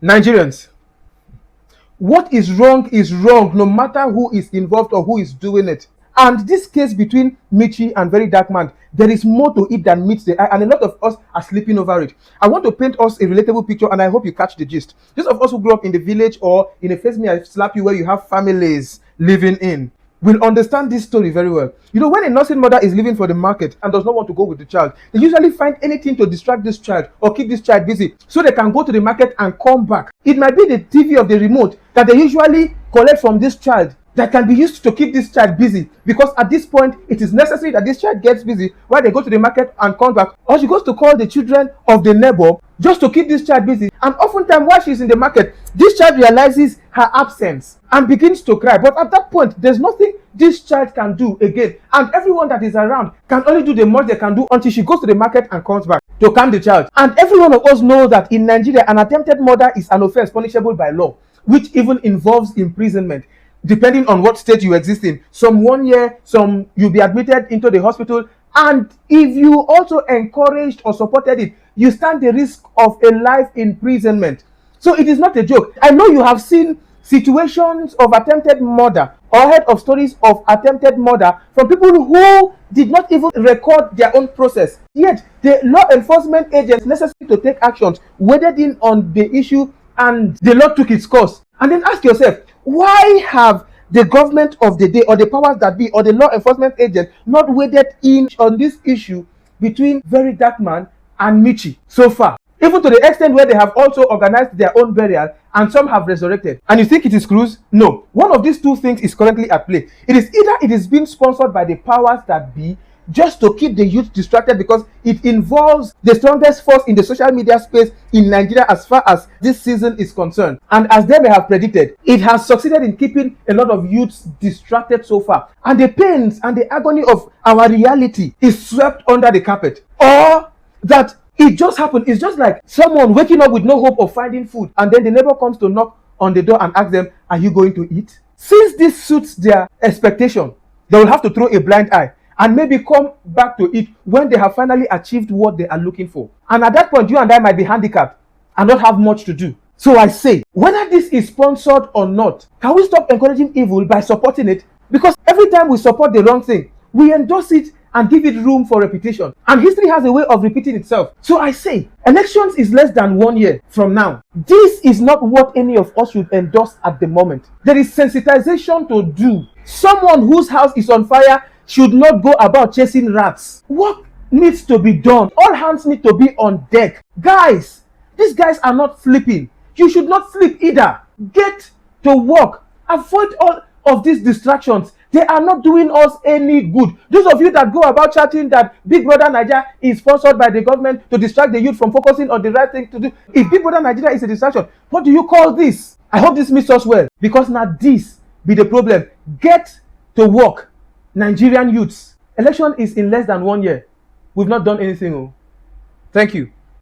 Nigerians, what is wrong no matter who is involved or who is doing it. And this case between Michi and Very Dark Man, there is more to it than meets the eye, and a lot of us are sleeping over it. I want to paint us a relatable picture, and I hope you catch the gist. Those of us who grew up in the village or in a face me I slap you where you have families living in will understand this story very well. You know, when a nursing mother is leaving for the market and does not want to go with the child, they usually find anything to distract this child or keep this child busy so they can go to the market and come back. It might be the TV or the remote that they usually collect from this child that can be used to keep this child busy, because at this point it is necessary that this child gets busy while they go to the market and come back, or she goes to call the children of the neighbor just to keep this child busy. And oftentimes while she's in the market, this child realizes her absence and begins to cry. But at that point, there's nothing this child can do again, and everyone that is around can only do the most they can do until she goes to the market and comes back to calm the child. And every one of us knows that in Nigeria, an attempted murder is an offense punishable by law, which even involves imprisonment, depending on what state you exist in. Some 1 year, some you'll be admitted into the hospital. And if you also encouraged or supported it, you stand the risk of a life imprisonment. So it is not a joke. I know you have seen situations of attempted murder or heard of stories of attempted murder from people who did not even record their own process. Yet the law enforcement agents necessary to take actions waded in on the issue, and the law took its course. And then ask yourself, why have the government of the day or the powers that be or the law enforcement agent not waded in on this issue between Very Dark Man and Michi so far? Even to the extent where they have also organized their own burial and some have resurrected. And you think it is cruise? No. One of these two things is currently at play. It is either it is being sponsored by the powers that be just to keep the youth distracted, because it involves the strongest force in the social media space in Nigeria as far as this season is concerned. And as they may have predicted, it has succeeded in keeping a lot of youths distracted so far. And the pains and the agony of our reality is swept under the carpet. Or that it just happened. It's just like someone waking up with no hope of finding food, and then the neighbor comes to knock on the door and ask them, "Are you going to eat?" Since this suits their expectation, they will have to throw a blind eye and maybe come back to it when they have finally achieved what they are looking for. And at that point, you and I might be handicapped and not have much to do. So I say, whether this is sponsored or not, can we stop encouraging evil by supporting it? Because every time we support the wrong thing, we endorse it and give it room for repetition. And history has a way of repeating itself. So I say, elections is less than 1 year from now. This is not what any of us should endorse at the moment. There is sensitization to do. Someone whose house is on fire should not go about chasing rats. Work needs to be done. All hands need to be on deck. Guys, these guys are not sleeping. You should not sleep either. Get to work. Avoid all of these distractions. They are not doing us any good. Those of you that go about chatting that Big Brother Nigeria is sponsored by the government to distract the youth from focusing on the right thing to do. If Big Brother Nigeria is a distraction, what do you call this? I hope this meets us well, because now this be the problem. Get to work. Nigerian youths, election is in less than 1 year. We've not done anything. Thank you.